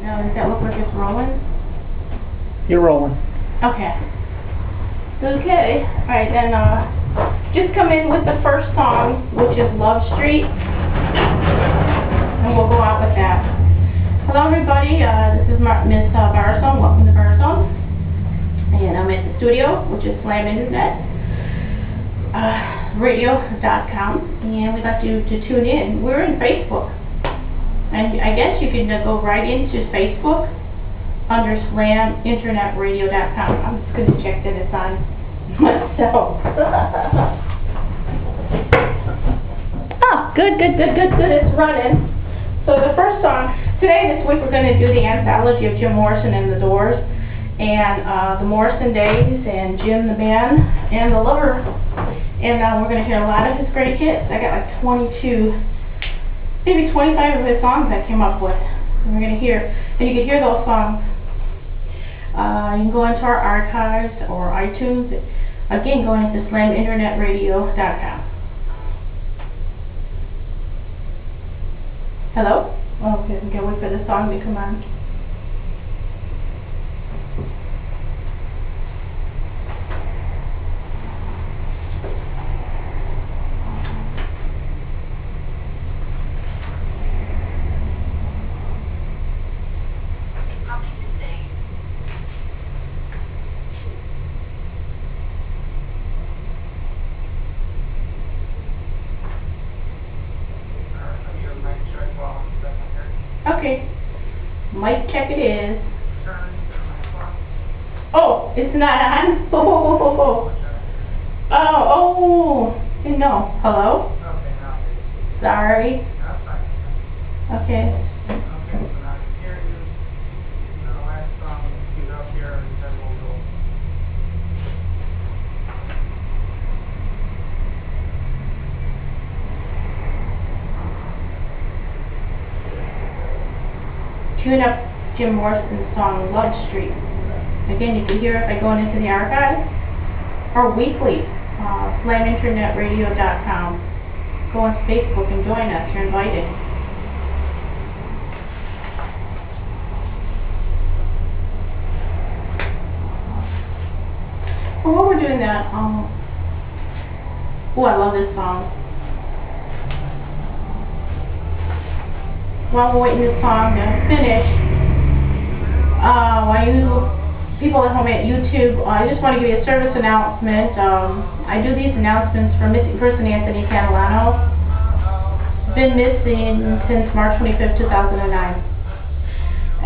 Now, does that look like it's rolling? You're rolling. Okay. Okay. Alright, then just come in with the first song, which is Love Street. And we'll go out with that. Hello everybody, this is Msbarzone. Welcome to Barzone. And I'm at the studio, which is Slam Internet Radio.com. And we'd like you to tune in. We're in Facebook. And I guess you can go right into Facebook under slaminternetradio.com. I'm just going to check that it's on myself. Oh, good. It's running. So the first song, this week we're going to do the anthology of Jim Morrison and the Doors, and the Morrison Days, and Jim the Band, and the Lover. And we're going to hear a lot of his great hits. I got like 22, maybe 25 of his songs I came up with. And we're going to hear, and you can hear those songs. You can go into our archives or iTunes. Again, going into slaminternetradio.com. Hello? Oh, okay, we can wait for the song to come on. Okay, mic check it is. Oh, it's not on? Oh, didn't know. Hello? Sorry. Okay. Tune up Jim Morrison's song Love Street. Again, you can hear it by going into the archive or weekly, slaminternetradio.com. Go on Facebook and join us. You're invited. Well, while we're doing that, oh, I love this song. While we're waiting this song to finish, while you people at home at YouTube, I just want to give you a service announcement. I do these announcements for missing person Anthony Catalano. Been missing since March 25th, 2009.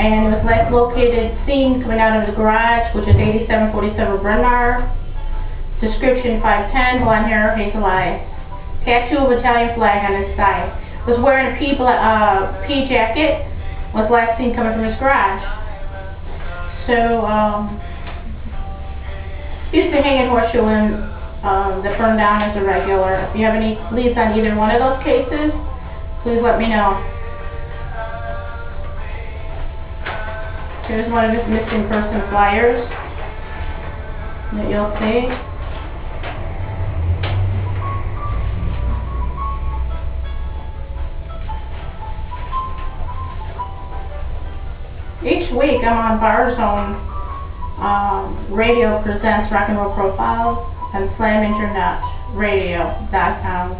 And it was last located, seen coming out of the garage, which is 8747 Brennmar. Description 5'10", blonde hair, hazel eyes. Tattoo of Italian flag on his thigh. Was wearing a pea jacket, was last seen coming from his garage. So, used to hang in Horseshoe and that burned down as a regular. If you have any leads on either one of those cases, please let me know. Here's one of his missing person flyers that you'll see. Each week I'm on Barzone Radio presents Rock and Roll Profiles on slaminternetradio.com.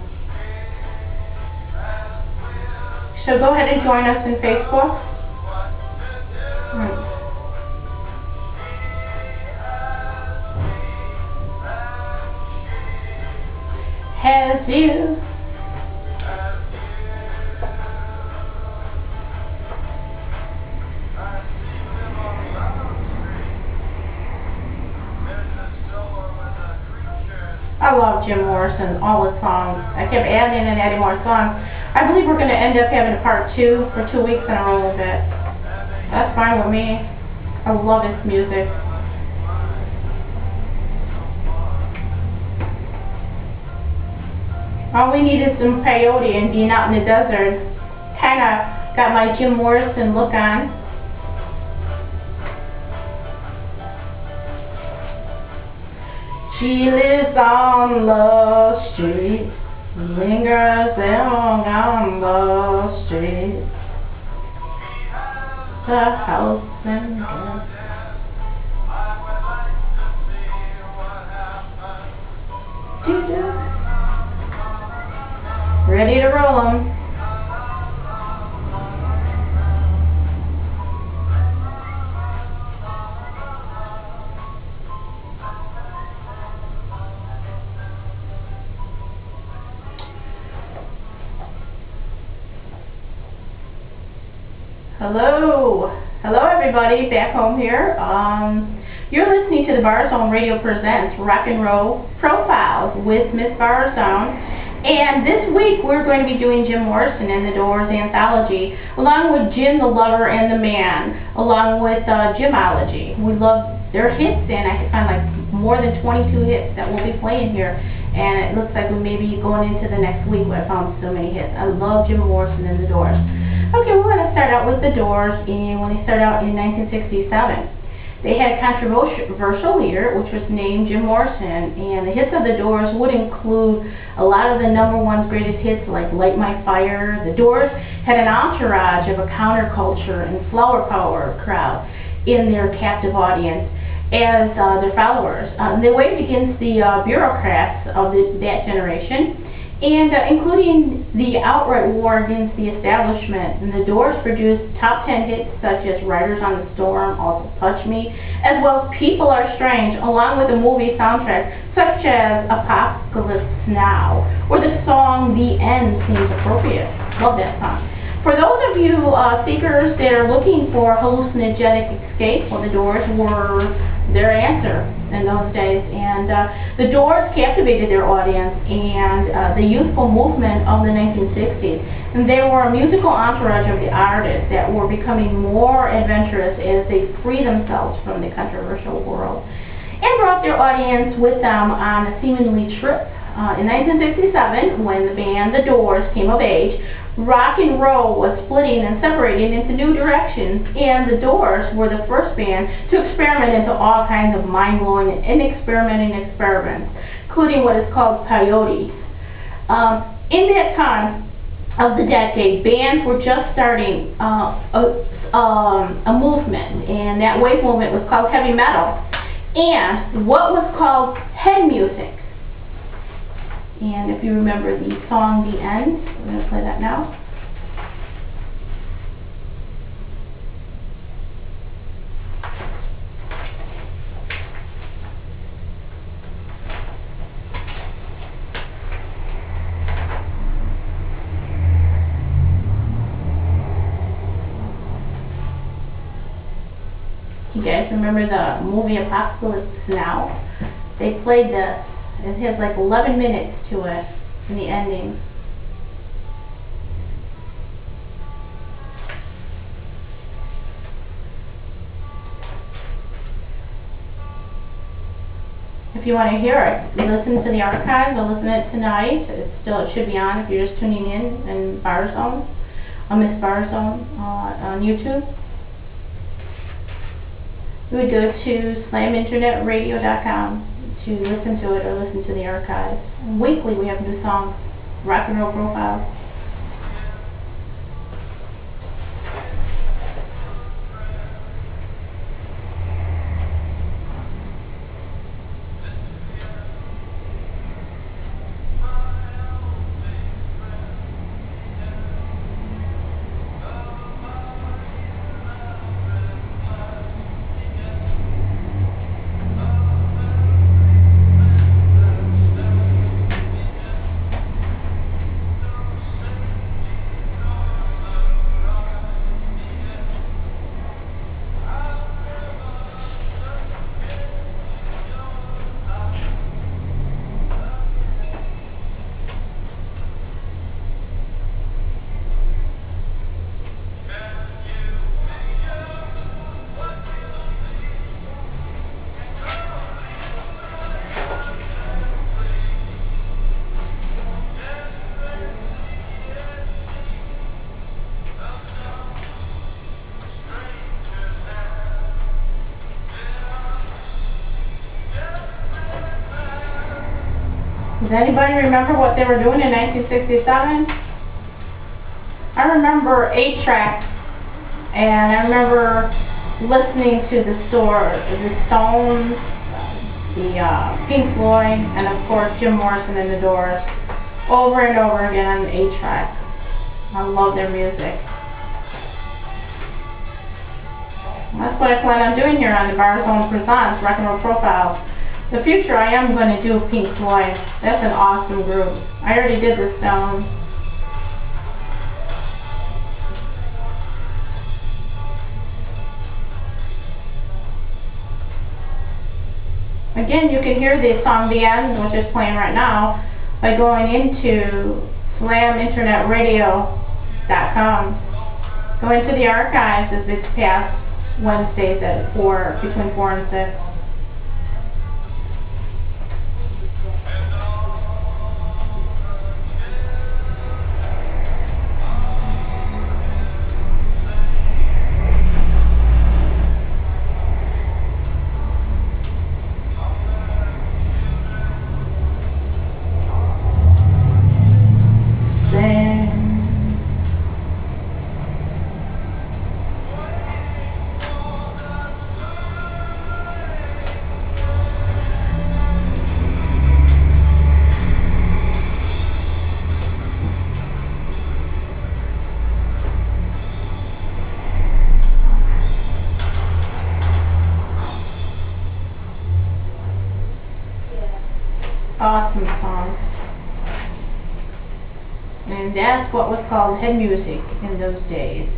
So go ahead and join us in Facebook. Has you I love Jim Morrison, all his songs. I kept adding and adding more songs. I believe we're going to end up having a part 2 for 2 weeks in a row with it. That's fine with me. I love his music. All we need is some peyote and being out in the desert. Kind of got my Jim Morrison look on. She lives on Love Street, lingers along on Love Street. the house and gas. Ready to roll 'em. Hello everybody, back home here. You're listening to the Barzone Radio Presents Rock and Roll Profiles with Msbarzone. And this week we're going to be doing Jim Morrison and the Doors anthology, along with Jim the Lover and the Man, along with Jimology. We love their hits, and I could find like more than 22 hits that we'll be playing here. And it looks like we may be going into the next week where I found so many hits. I love Jim Morrison and the Doors. Okay, we're going to start out with the Doors, and when they started out in 1967. They had a controversial leader, which was named Jim Morrison, and the hits of the Doors would include a lot of the #1 greatest hits like Light My Fire. The Doors had an entourage of a counterculture and flower power crowd in their captive audience as their followers. They waved against the bureaucrats of that generation, and including the outright war against the establishment. And the Doors produced top 10 hits such as Riders on the Storm, Also Touch Me, as well as People Are Strange, along with a movie soundtrack such as Apocalypse Now, where the song The End seems appropriate. Love that song. For those of you seekers that are looking for hallucinogenic escape, well, the Doors were their answer in those days. And the Doors captivated their audience and the youthful movement of the 1960s. And they were a musical entourage of the artists that were becoming more adventurous as they free themselves from the controversial world, and brought their audience with them on a seemingly trip. In 1967, when the band The Doors came of age, rock and roll was splitting and separating into new directions, and the Doors were the first band to experiment into all kinds of mind-blowing and experimenting experiments, including what is called peyote. In that time of the decade, bands were just starting a movement, and that wave movement was called heavy metal, and what was called head music. And if you remember the song The End, we're going to play that now. You guys remember the movie Apocalypse Now? They played this. It has like 11 minutes to it in the ending. If you want to hear it, listen to the archives or listen to it tonight. It should be on if you're just tuning in Barzone, Msbarzone on YouTube. You would go to slaminternetradio.com to listen to it or listen to the archives. And weekly we have new songs, rock and roll profiles. Does anybody remember what they were doing in 1967? I remember 8-track And I remember listening to the Stones, the Pink Floyd, and of course Jim Morrison and the Doors over and over again on the 8-track. I love their music. That's what I plan on doing here on the Barzone Presents Rock and Roll Profiles. In the future, I am going to do Pink Floyd. That's an awesome group. I already did the Stones. Again, you can hear the song The End, which is playing right now, by going into slaminternetradio.com. Go into the archives as it's past Wednesdays at between 4 and 6. Awesome song. And that's what was called head music in those days.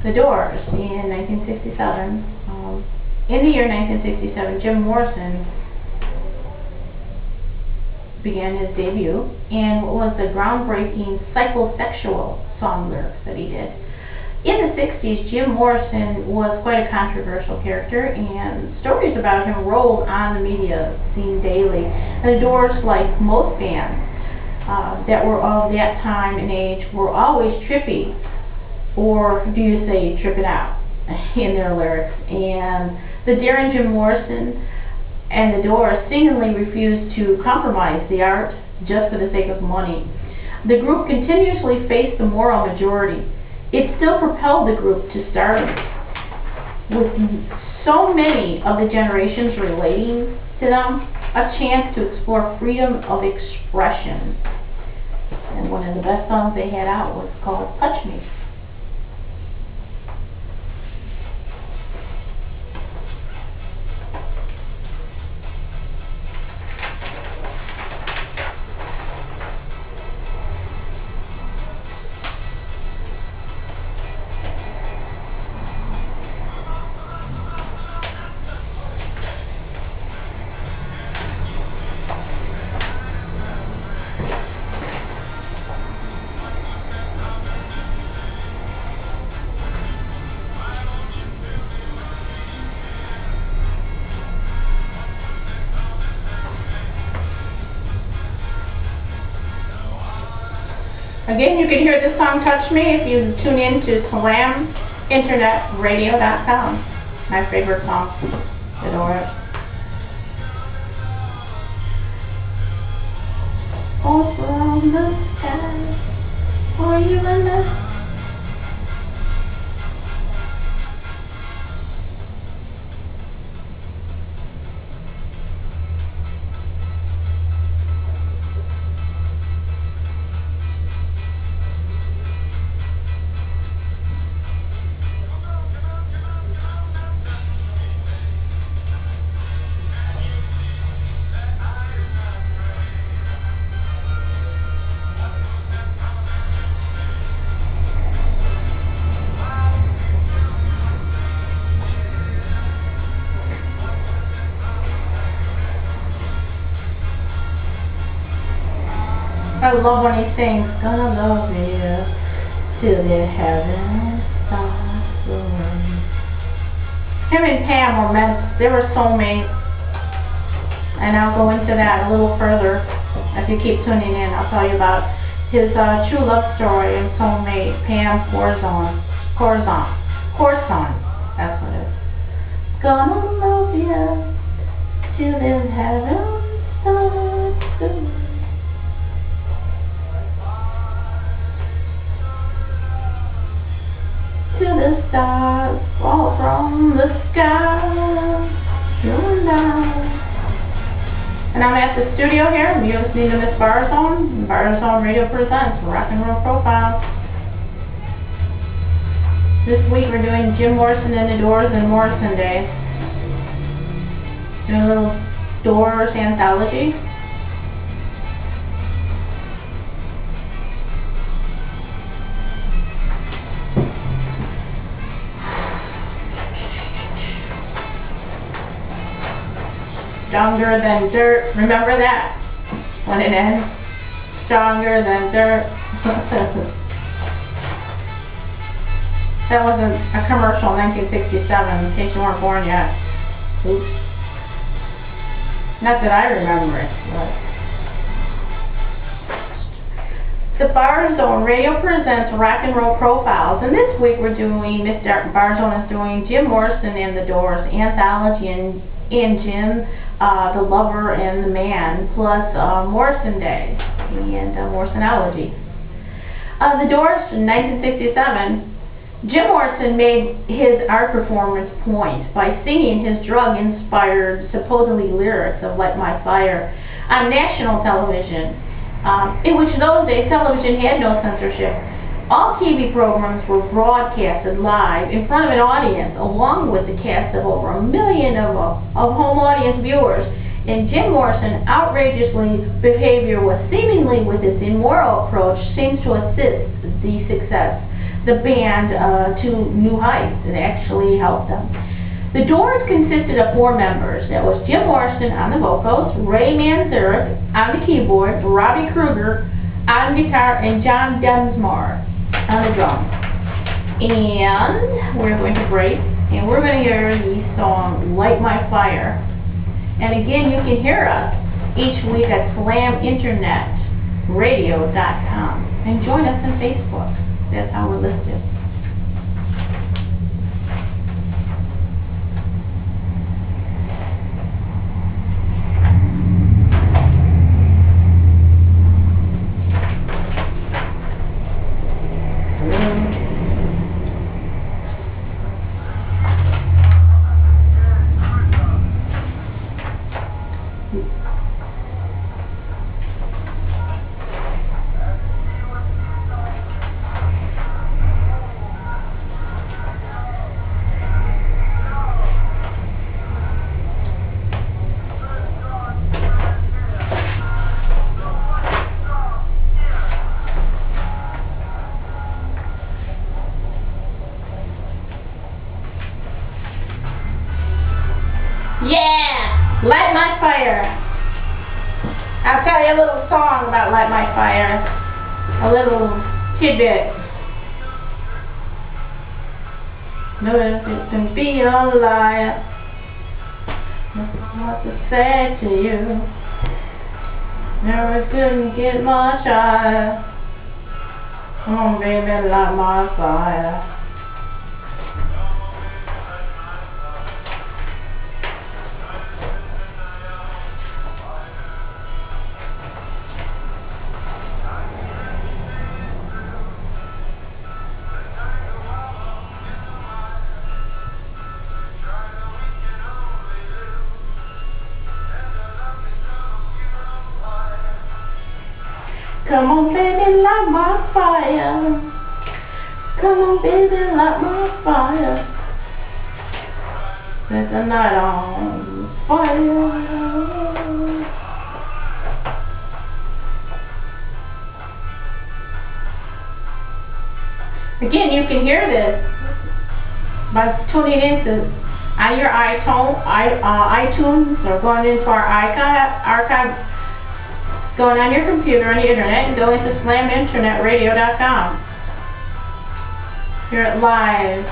The Doors in 1967. In the year 1967, Jim Morrison began his debut in what was the groundbreaking psychosexual song lyrics that he did. In the 60s, Jim Morrison was quite a controversial character, and stories about him rolled on the media scene daily. And the Doors, like most bands that were of that time and age, were always trippy, or do you say tripping out, in their lyrics. And the daring Jim Morrison and the Doors seemingly refused to compromise the art just for the sake of money. The group continuously faced the moral majority. It still propelled the group to stardom, with so many of the generations relating to them a chance to explore freedom of expression. And one of the best songs they had out was called Touch Me. Again, you can hear this song Touch Me if you tune in to slaminternetradio.com. My favorite song, The Doors. Oh, from the sky, for you and us. I love when he sings, gonna love you till the heavens stop rolling. Him and Pam were meant, they were soulmates. And I'll go into that a little further. If you keep tuning in, I'll tell you about his true love story and soulmate, Pam Barzone. That's what it is. Gonna love you till the heavens stop rolling. the stars fall from the sky, shooting down. And I'm at the studio here, and you're listening to Msbarzone. Barzone Radio presents Rock and Roll Profile. This week we're doing Jim Morrison and the Doors and Morrison Days. Doing a little Doors anthology. Stronger than dirt. Remember that when it ends? Stronger than dirt. That was a commercial in 1967, in case you weren't born yet. Oops. Not that I remember it, but. The Barzone Radio presents Rock and Roll Profiles, and this week we're doing, Barzone is doing Jim Morrison and the Doors anthology, and Jim, the Lover and the Man, plus Morrison Day and Morrisonology. The Doors in 1967. Jim Morrison made his art performance point by singing his drug-inspired, supposedly lyrics of Light My Fire on national television, in which those days television had no censorship. All TV programs were broadcasted live in front of an audience, along with the cast of over 1 million of home audience viewers. And Jim Morrison's outrageously behavior seemingly with its immoral approach seems to assist the success the band to new heights. It actually helped them. The Doors consisted of 4 members. That was Jim Morrison on the vocals, Ray Manzarek on the keyboard, Robbie Krieger on guitar, and John Densmore on the drums. And we're going to break, and we're going to hear the song Light My Fire. And again, you can hear us each week at slaminternetradio.com. And join us on Facebook. That's how we're listed. Yeah! Light My Fire. I'll tell you a little song about Light My Fire. A little tidbit. No, it can be a liar. Nothing what to say to you. Never couldn't get much higher. Come on, baby, light my fire. Come on, baby, light my fire. Come on, baby, light my fire. Set the night on fire. Again, you can hear this by tuning into on your iTunes or going into our archive. Going on your computer on the internet and go into slaminternetradio.com. Hear it live.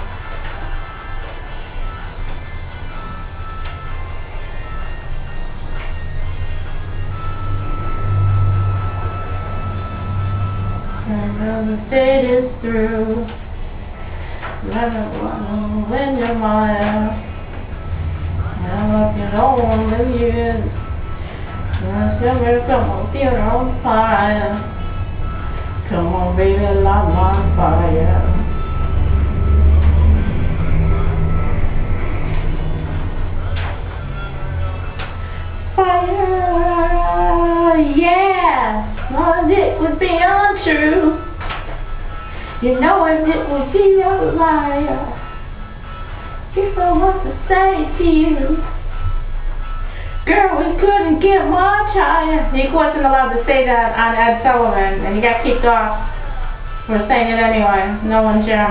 And the state is through. Let me run when you're mine. Now you know the years. Come on, feel on fire. Come on, baby, light my fire. know it would be untrue. You know it would be a liar if I was to say to you, girl, we couldn't get much higher. He wasn't allowed to say that on Ed Sullivan, and he got kicked off for saying it anyway. No one, Jim.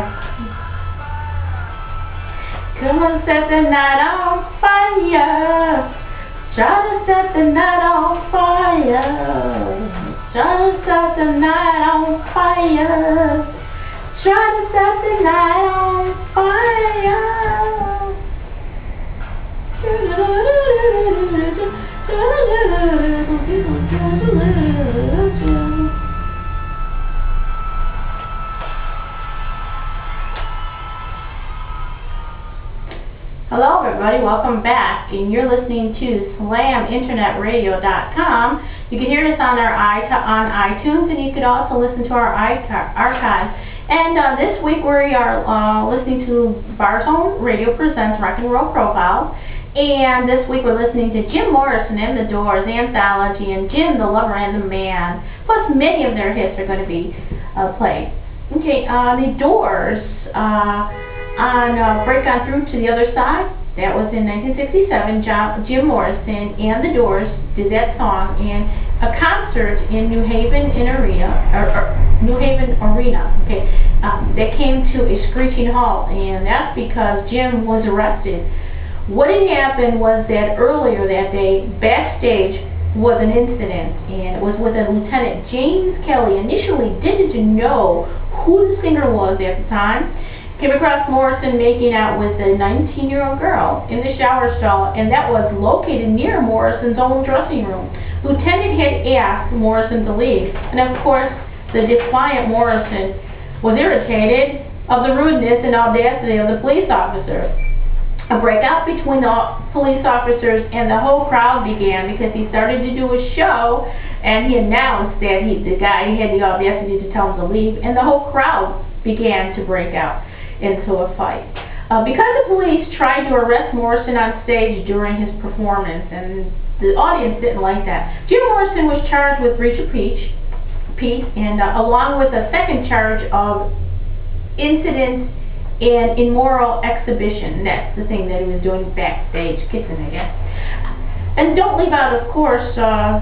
Come on, set the night on fire. Try to set the night on fire. Try to set the night on fire. Try to set the night on fire. Hello everybody, welcome back, and you're listening to slaminternetradio.com. You can hear us on our iTunes, and you can also listen to our archive. And this week we are listening to Barzone Radio Presents Rock and Roll Profiles. And this week we're listening to Jim Morrison and the Doors Anthology, and Jim the Lover and the Man. Plus many of their hits are going to be played. Okay, the Doors on Break On Through to the Other Side. That was in 1967. Jim Morrison and the Doors did that song in a concert in New Haven Arena. Okay, that came to a screeching halt, and that's because Jim was arrested. What had happened was that earlier that day, backstage was an incident, and it was with a Lieutenant James Kelly. Initially didn't know who the singer was at the time. Came across Morrison making out with a 19-year-old girl in the shower stall, and that was located near Morrison's own dressing room. Lieutenant had asked Morrison to leave, and of course, the defiant Morrison was irritated of the rudeness and audacity of the police officer. A breakout between the police officers and the whole crowd began because he started to do a show, and he announced that the guy had the audacity to tell him to leave, and the whole crowd began to break out into a fight. Because the police tried to arrest Morrison on stage during his performance, and the audience didn't like that, Jim Morrison was charged with breach of peace, and along with a second charge of incident and immoral exhibition. That's the thing that he was doing backstage, kissing, I guess. And don't leave out, of course,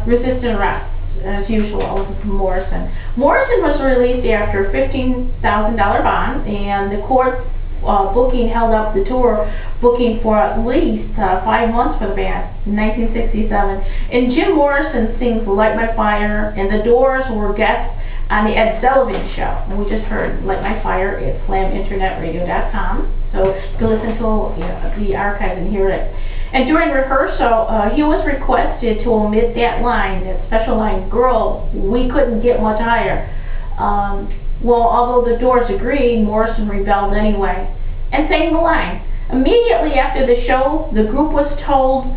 resisting arrest, as usual, with Morrison. Morrison was released after a $15,000 bond, and the court booking held up the tour booking for at least 5 months for the band in 1967. And Jim Morrison sings Light My Fire, and the Doors were guests on the Ed Sullivan Show. And we just heard Light My Fire at slaminternetradio.com, so you can listen to the archive and hear it. And during rehearsal, he was requested to omit that line, that special line, "Girl, we couldn't get much higher." Well, although the Doors agreed, Morrison rebelled anyway and sang the line. Immediately after the show, the group was told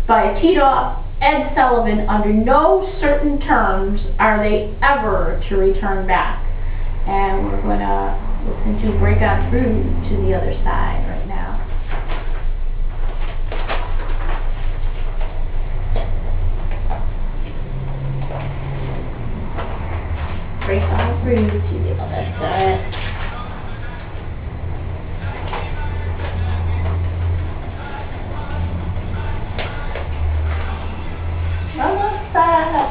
by a teed-off Ed Sullivan, under no certain terms are they ever to return back. And we're going to listen to Break On Through to the Other Side right now. Break on through to the other side. Other side.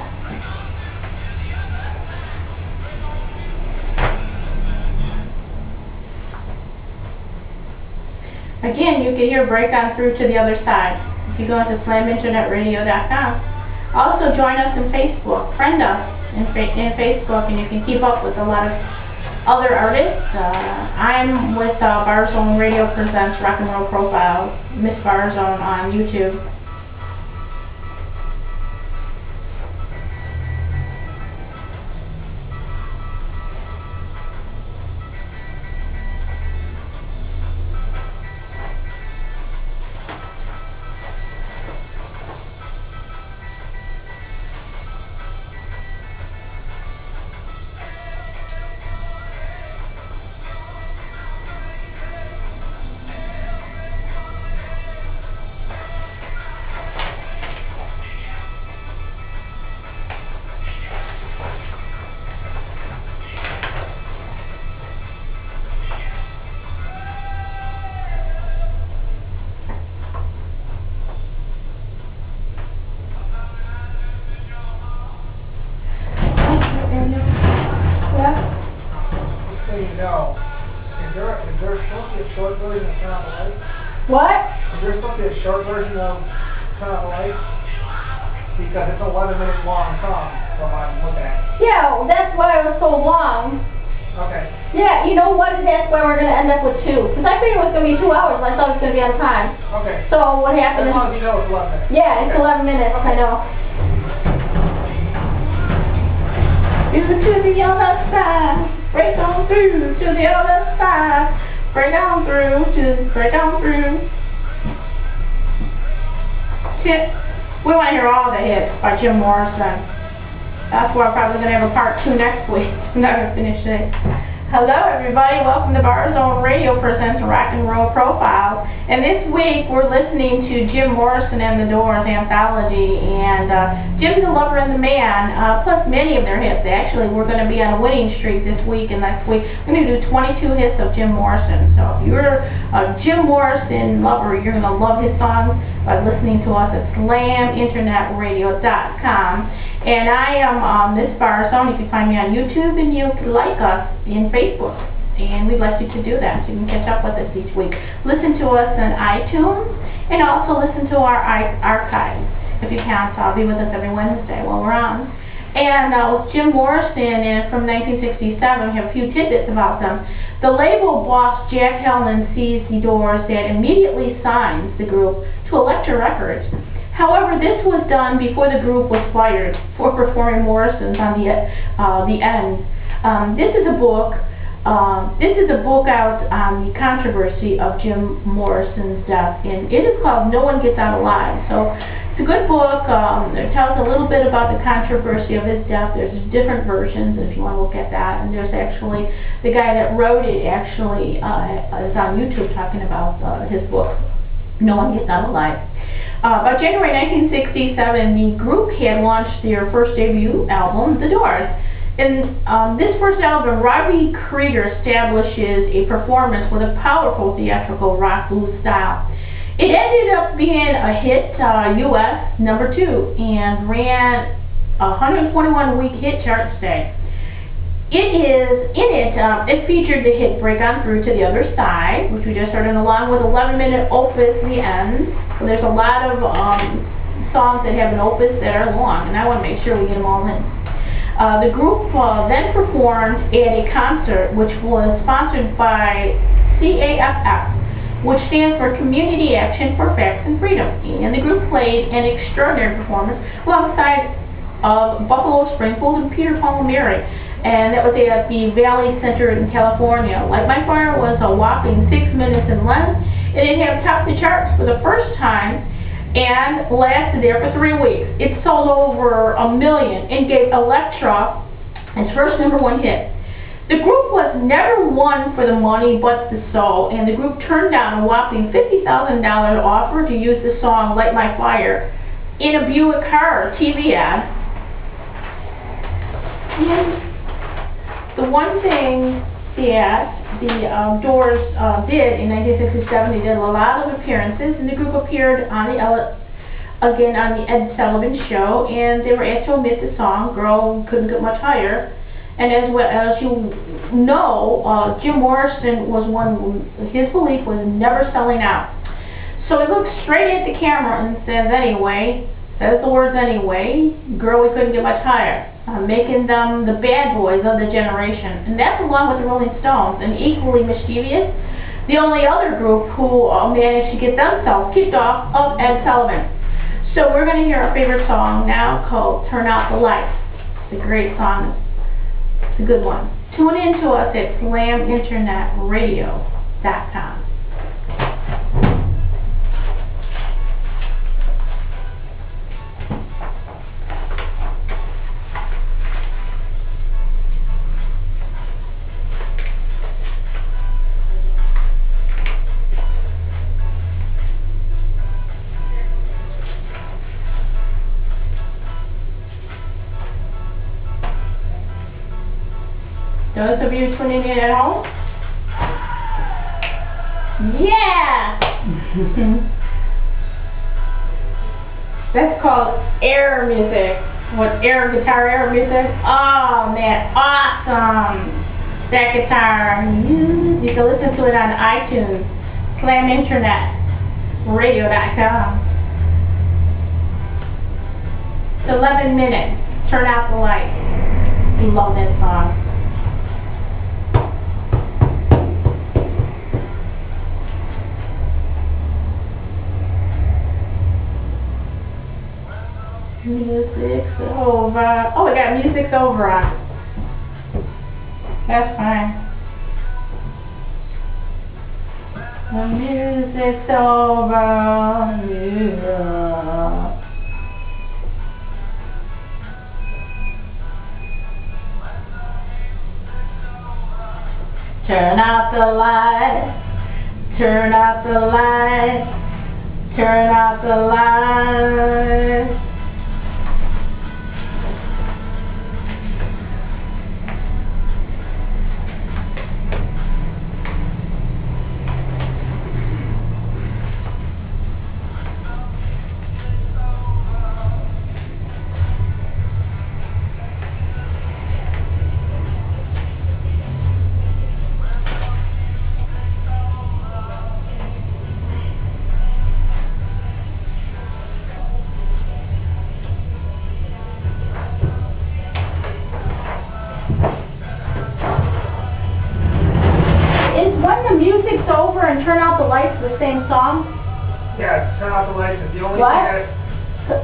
Again, you can hear Break On Through to the Other Side if you go into slaminternetradio.com. Also, join us on Facebook. Friend us in Facebook, and you can keep up with a lot of other artists. I'm with Barzone Radio Presents Rock and Roll Profiles, Msbarzone on YouTube. there supposed to be a short version of Turn Out the Lights? What? Is there supposed to be a short version of Turn Out the Lights? Because it's an 11-minute long song, from what I'm looking at. Yeah, well, that's why it was so long. Okay. Yeah, you know what? That's why we're going to end up with 2. Because I figured it was going to be 2 hours, and I thought it was going to be on time. Okay. So what happened As long is... as you know it's 11 minutes. Yeah, it's 11 minutes, I know. To the other side, break on through, to the other side, break on through, break on through. We want to hear all the hits by Jim Morrison. That's why we're probably going to have a part 2 next week. I'm not going to finish it. Hello everybody, welcome to Barzone Radio presents Rock and Roll Profiles. And this week we're listening to Jim Morrison and the Doors anthology. And Jim's the Lover and the Man, plus many of their hits. Actually, we're going to be on a winning streak this week and next week. We're going to do 22 hits of Jim Morrison. So if you're a Jim Morrison lover, you're going to love his songs by listening to us at slaminternetradio.com. And I am Msbarzone. You can find me on YouTube and you can like us in Facebook. And we'd like you to do that so you can catch up with us each week. Listen to us on iTunes and also listen to our archives. If you can't, be with us every Wednesday while we're on. And with Jim Morrison from 1967, we have a few tidbits about them. The label boss Jack Hellman sees the Doors and immediately signs the group to Elektra Records. However, this was done before the group was fired for performing Morrison's on the end. This is a book out on the controversy of Jim Morrison's death, and it is called No One Gets Out Alive. So it's a good book. It tells a little bit about the controversy of his death. There's different versions if you want to look at that, and there's actually the guy that wrote it actually is on YouTube talking about his book, No One Gets Out Alive. By January 1967, the group had launched their first debut album, The Doors. In this first album, Robbie Krieger establishes a performance with a powerful theatrical rock blues style. It ended up being a hit, U.S. #2, and ran a 121-week hit chart stay. It featured the hit Break On Through to the Other Side, which we just heard, and along with 11-minute opus, The End. So there's a lot of songs that have an opus that are long, and I want to make sure we get them all in. The group then performed at a concert which was sponsored by CAFF, which stands for Community Action for Facts and Freedom. And the group played an extraordinary performance alongside Buffalo Springfield and Peter Palmieri. And that was at the Valley Center in California. Light My Fire was a whopping 6 minutes in length, and it had topped the charts for the first time and lasted there for 3 weeks. It sold over 1 million and gave Elektra its first #1 hit. The group was never one for the money but the soul, and the group turned down a whopping $50,000 offer to use the song Light My Fire in a Buick car TV ad. And the one thing that the Doors did in 1967, they did a lot of appearances, and the group appeared on again on the Ed Sullivan Show, and they were asked to omit the song Girl Couldn't Get Much Higher. And as you know, Jim Morrison was his belief was never selling out. So he looks straight at the camera and says the words anyway, Girl, We Couldn't Get Much Higher. Making them the bad boys of the generation. And that's along with the Rolling Stones, and equally mischievous, the only other group who managed to get themselves kicked off of Ed Sullivan. So we're going to hear our favorite song now called Turn Out the Lights. It's a great song. It's a good one. Tune in to us at slaminternetradio.com. Those of you tuning in at home? Yeah! That's called air music. Guitar air music? Oh man, awesome! that guitar. You can listen to it on iTunes, slaminternetradio.com. It's 11 minutes. Turn out the lights. You love that song. Music's over. Oh, we got music's over on. That's fine. The music's over. Yeah. Turn out the light. Turn out the light. Turn out the light. Music's over and turn out the lights, the same song? Yeah, turn out the lights is the only What? thing that,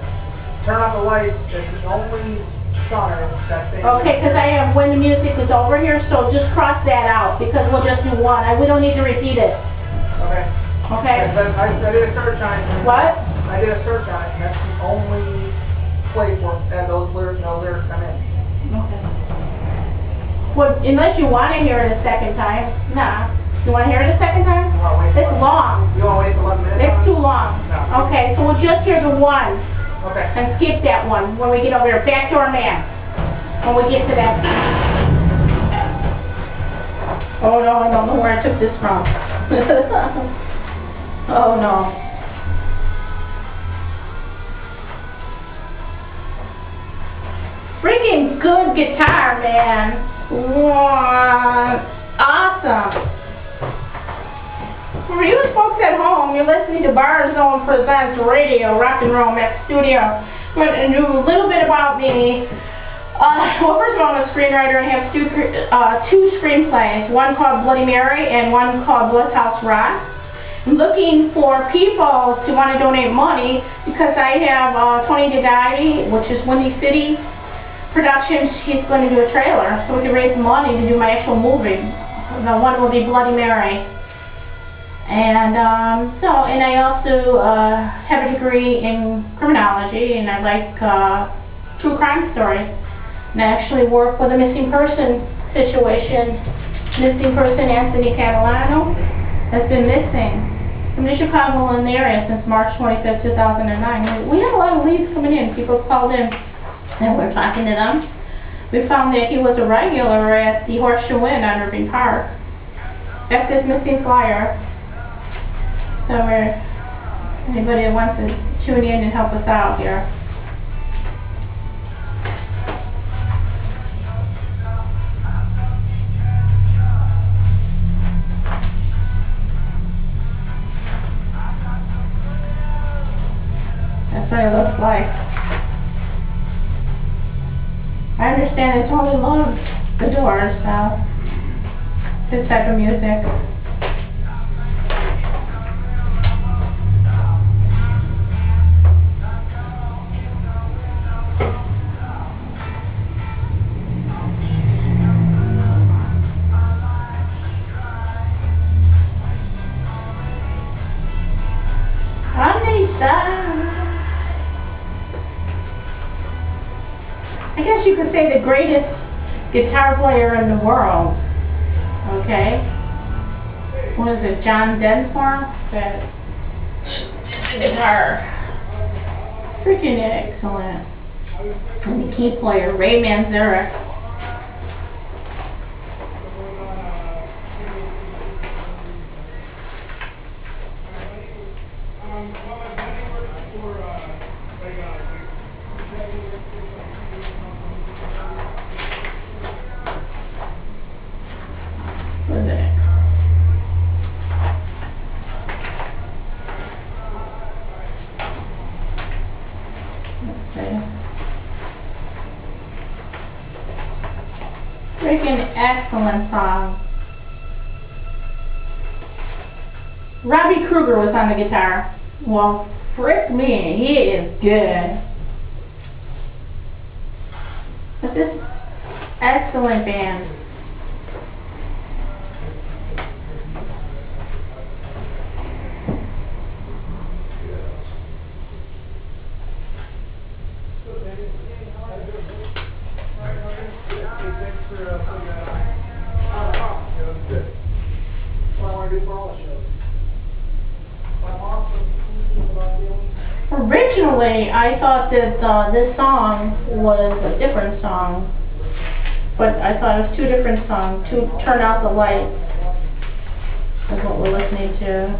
turn out the lights is the only song that they... Okay, because I have when the music is over here, so just cross that out, because we'll just do one. We don't need to repeat it. Okay. Okay? I did a search on it. What? I did a search on it, and that's the only place where those lyrics, no lyrics come in. Okay. Well, unless you want to hear it a second time. Nah. You want to hear it a second time? It's long. You want to wait 11 minutes? It's too long. No. Okay, so we'll just hear the one. Okay. And skip that one when we get over here. Back to our man. When we get to that. Oh no, I don't know where I took this from. Oh no. Freaking good guitar, man. Wow. Awesome. For you folks at home, you're listening to Barzone Presents Radio, Rock and Roll Mix Studio. I'm going to do a little bit about me. Well, first of all, I'm a screenwriter and have two screenplays, one called Bloody Mary and one called Bloodhouse Rock. I'm looking for people to want to donate money because I have Tony DeDiety, which is Windy City Productions. He's going to do a trailer, so we can raise money to do my actual movie. The one will be Bloody Mary. And and I also have a degree in criminology, and I like true crime stories. And I actually work with a missing person situation. Missing person Anthony Catalano has been missing from the Chicagoland area since March 25th, 2009. We had a lot of leads coming in. People called in, and we're talking to them. We found that he was a regular at the Horseshoe Inn on Irving Park. That's his missing flyer. So anybody that wants to tune in and help us out here. That's what it looks like. I understand it's only love the Doors, so this type of music. I guess you could say the greatest guitar player in the world. Okay? What is it, John Densmore? That guitar. Freaking excellent. And the key player, Ray Manzarek. What is it? Let's see. Freaking excellent song. Robbie Kruger was on the guitar. Well, frick me, he is good. But this excellent band. Originally, I thought that this song was a different song, but I thought it was two different songs. To Turn Out the Lights is what we're listening to.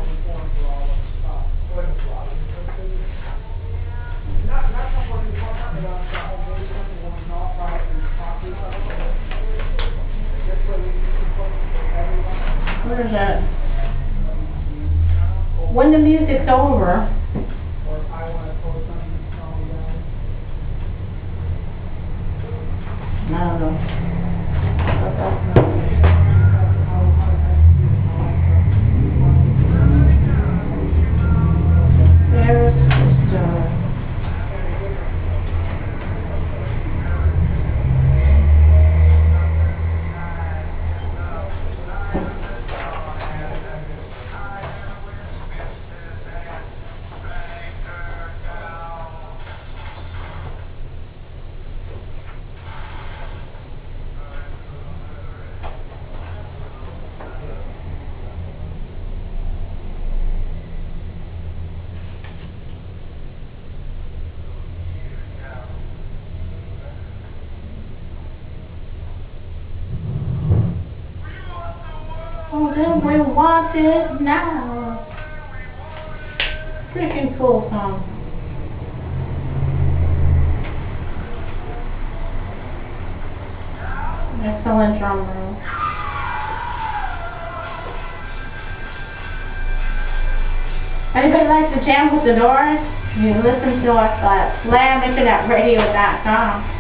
Where is that? When the Music's Over. I don't know. There's the star. Oh, then we want it now. Freaking cool song. Excellent drum roll. Anybody like to jam with the Doors? You can listen to us at slaminternetRadio.com.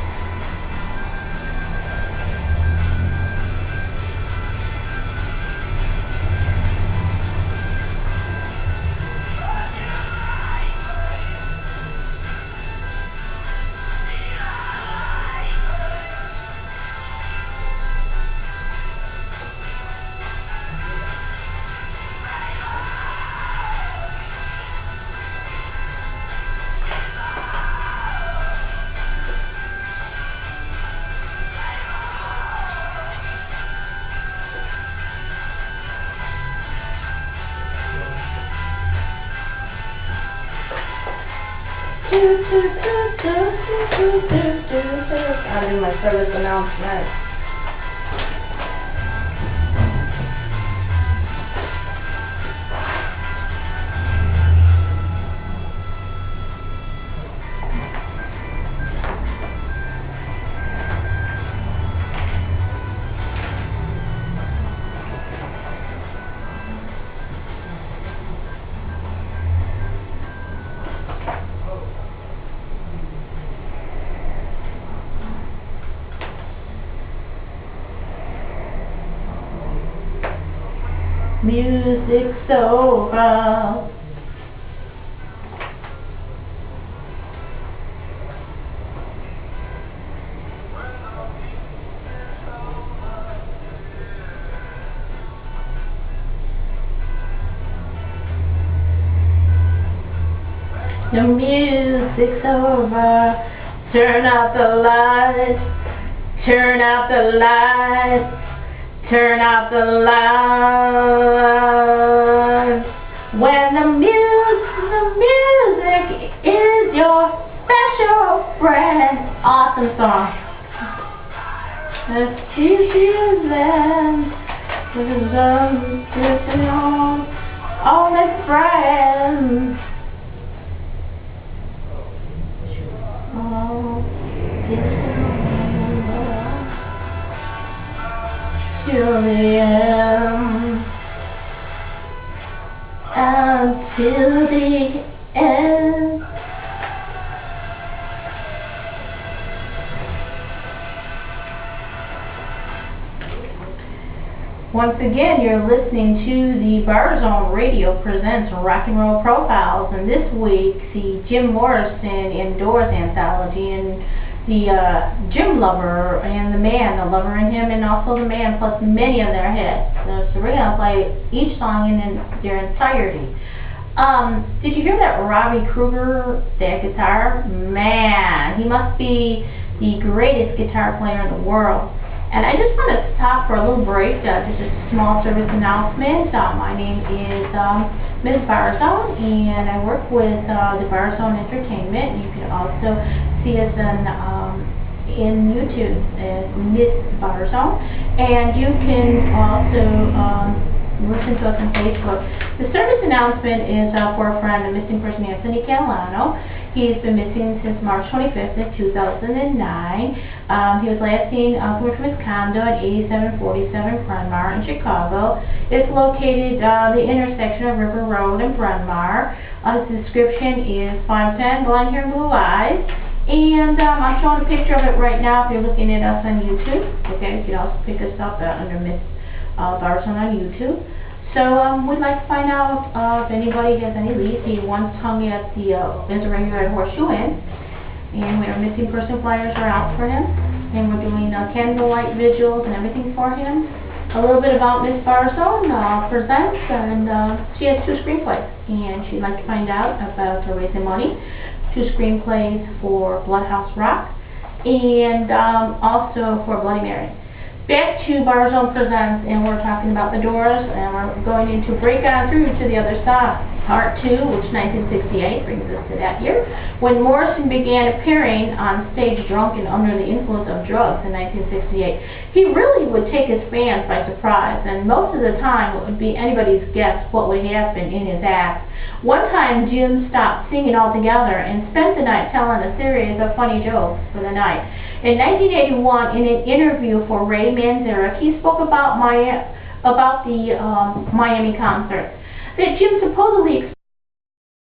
I'll do my service announcement. Music's over. The music's over. Turn out the lights. Turn out the lights. Turn out the lights. When the music is your special friend. Awesome song. Let's teach them. Drifting on. All my friends. Oh, till the end. Until the end. Once again, you're listening to the Barzone Radio presents Rock and Roll Profiles, and this week the Jim Morrison Indoors Anthology, and the Jim Lover and the Man, the Lover in Him, and also the Man, plus many of their hits. So we're going to play each song in their entirety. Did you hear that Robbie Krieger, that guitar? Man, he must be the greatest guitar player in the world. And I just want to stop for a little break, just a small service announcement. My name is Msbarzone, and I work with the Barzone Entertainment. You can also see us in YouTube as Msbarzone, and you can also listen to us on Facebook. The service announcement is for a friend, the missing person Anthony Catalano. He's been missing since March 25th of 2009. He was last seen coming from his condo at 8747 Bryn Mawr in Chicago. It's located the intersection of River Road and Bryn Mawr. His description is 5'10", blonde hair, blue eyes. And I'm showing a picture of it right now if you're looking at us on YouTube. Okay, you can also pick us up under Msbarzone on YouTube. So we'd like to find out if anybody has any leads. He once hung at the as a regular at Horseshoe Inn, and we have missing person flyers are out for him, and we're doing candlelight vigils and everything for him. A little bit about Msbarzone presents, and she has 2 screenplays, and she'd like to find out about raising money. 2 screenplays for Bloodhouse Rock, and also for Bloody Mary. Back to Barzone Presents, and we're talking about the Doors, and we're going into Break On Through to the Other Side, Part 2, which 1968 brings us to that year, when Morrison began appearing on stage drunk and under the influence of drugs in 1968. He really would take his fans by surprise, and most of the time it would be anybody's guess what would happen in his act. One time Jim stopped singing altogether and spent the night telling a series of funny jokes for the night. In 1981, in an interview for Ray Manzarek, he spoke about the Miami concert that Jim supposedly